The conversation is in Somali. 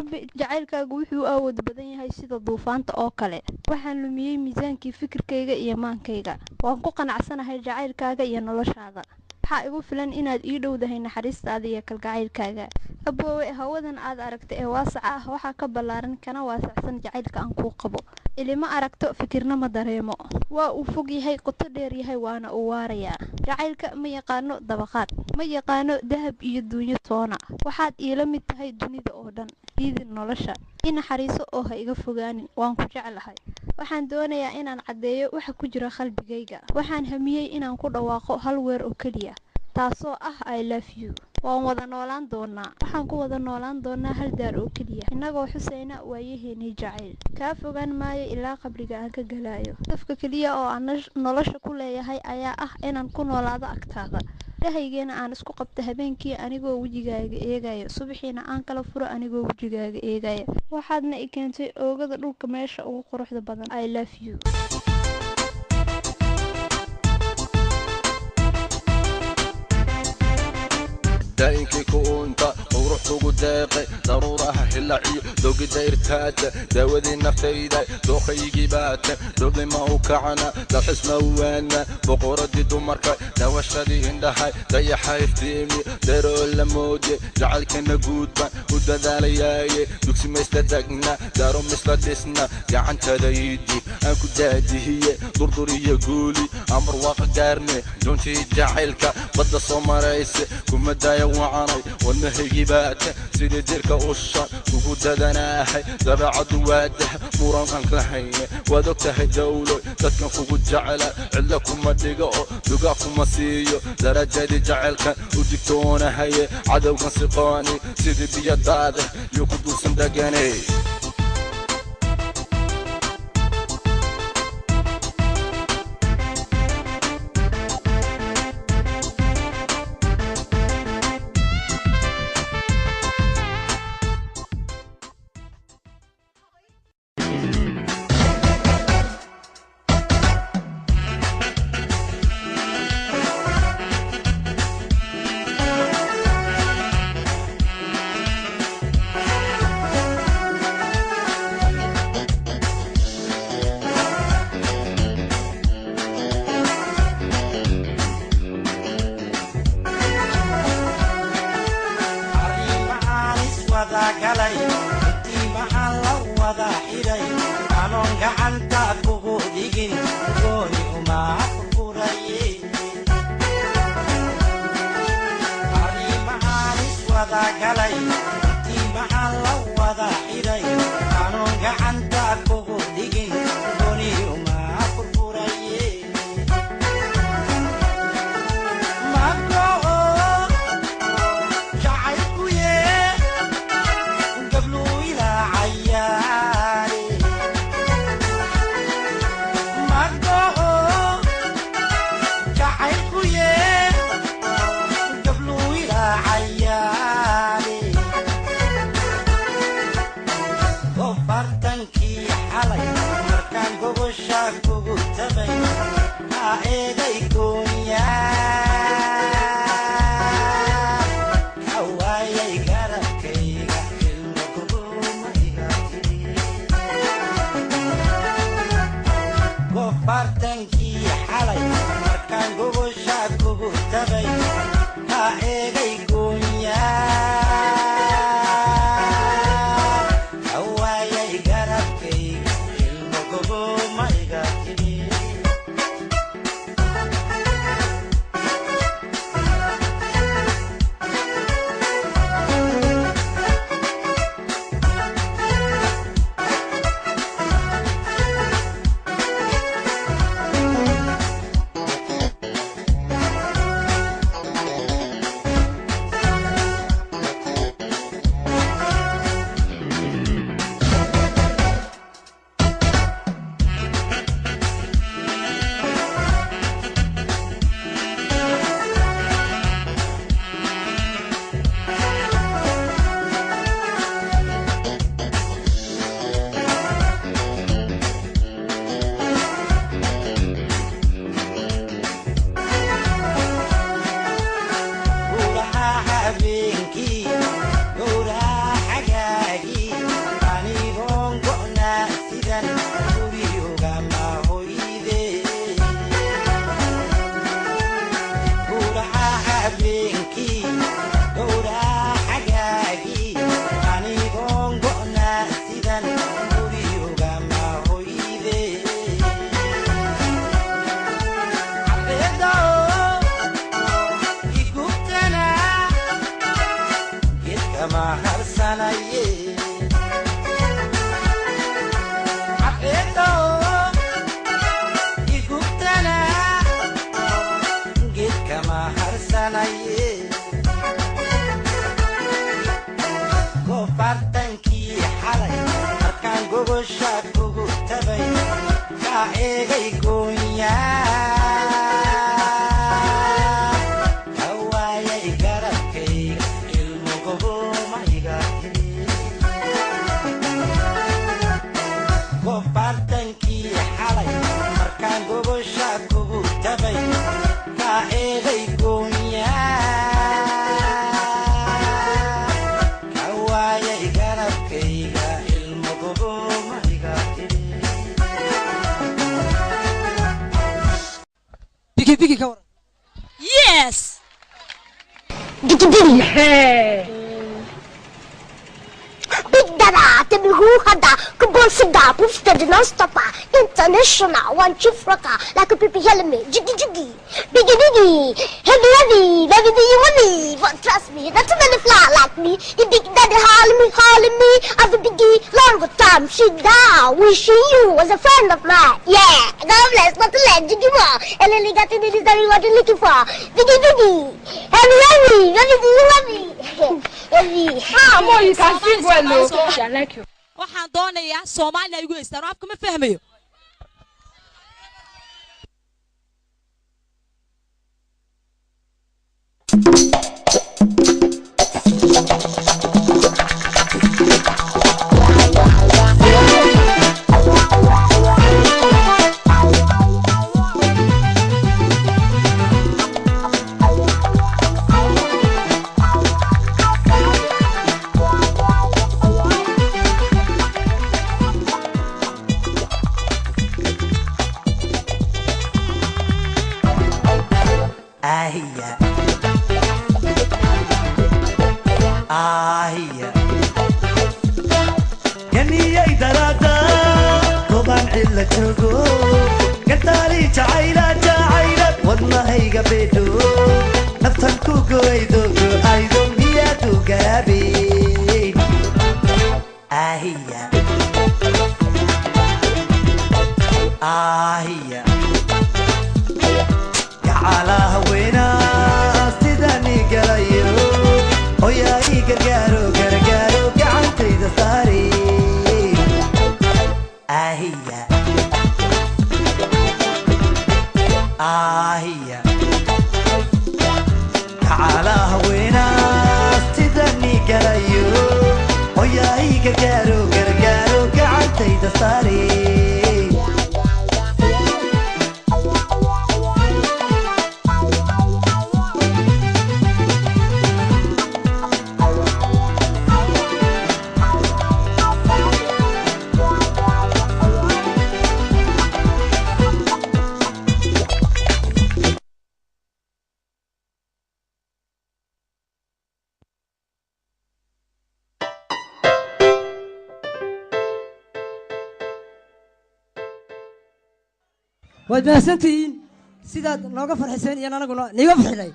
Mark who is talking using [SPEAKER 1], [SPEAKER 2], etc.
[SPEAKER 1] rabbi jacaylkaagu wuxuu awood badan yahay sida duufaanta oo kale. Waxaan lumiyey miisaankii fikirkayga iyo maankayga. Waan ku qanacsanahay jacaylkaaga iyo noloshaada. waxaa igu filan inaad ii dhowdahay naxariistaada iyo kalgacaylkaaga. Aboowe, hawadan aad aragtay ee waasaca ah waxaa ka ballaaran kana waasacsan jacaylka aan kuu qabo. Ilima aragto, fikirna ma dareemo. Waa uu fog yahay, qoto dheer yahay, waana uu waarayaa. Jacaylka ma yaqaano dabaqaad, ma yaqaano dahab iyo duunyo toona. Waxaad iila mid tahay dunida oo dhan, diidin nolosha. I naxariiso oo ha iga fogaanin, waan ku jeclahay. Waxaan doonayaa inaan caddeeyo waxa ku jira qalbigayga. Waxaan hamiyey inaan ku dhawaaqo hal weer oo keliya, taasoo ah I love you. waan wada noolaan doonaa. Waxaan ku wada noolaan doonaa hal daar oo keliya, innagoo xusayna waayaheenii jacayl. Kaa fogaan maayo ilaa qabriga aan ka galaayo. Qofka keliya oo aan nolosha ku leeyahay ayaa ah inaan ku noolaado agtaada. Dhahaygeena aan isku qabto habeenkii anigoo wejigaaga eegaya, subaxiina aan kala furo anigoo wejigaaga eegaya. Waxaadna i keentay oogada dhulka meesha ugu quruxda badan. I love you.
[SPEAKER 2] داينكي كونتا وروح توقو داقي ضرورها هلاعي دوقي داير تاتا داودي نفتيدا دوخي جيباتا دوبلي ما هو كعنا دا حسما وانا بقورة دي دوماركا داوش غادي اندهاي دايا حايف تيمي دايرو اللمودي جعل كنا قودبا ودا دالياي دوكسي ميستا داقنا دارو مثل ديسنا قاعن تدايدي انكو دادي هي دردوري قولي امر واقع قارني دونتي جاعلكا بدا صوماريسي كوما دايا وعاني والنهيبات سيدي ديركا وشا وقودادناحي دابع عدواده موران انكلحي ودوكتاهي دولو تتكن فوقو جعلا علاكم مدقو دوقاكم مسيو درجة دي جعلكا وديكتونا هاي عدوكا سيقاني سيدي بياداده يوكدو سندقاني
[SPEAKER 3] Yes.
[SPEAKER 4] Bigdara, Tebuhada, Kubosida, Pufta, non stopper, international, one chief rocker, like a pipi helmet, jiggy jiggy, biggy biggy, heavy heavy, very money, but trust me, not too many fly like me. The big daddy hauling me, as a biggie, long time, she down, wishing you was a friend of mine. Yeah, God bless, not to let jiggy more, and then he got in this very what you're looking for. Biggy biggy, heavy heavy, very heavy.
[SPEAKER 5] Ah, more you can sing well, no. I like you.
[SPEAKER 3] waxaan doonayaa Soomaaliya igu heystaan afka ma fahmayo
[SPEAKER 6] waad mahadsantihiin sidaad nooga farxiseen iyo anaguna niga farxinay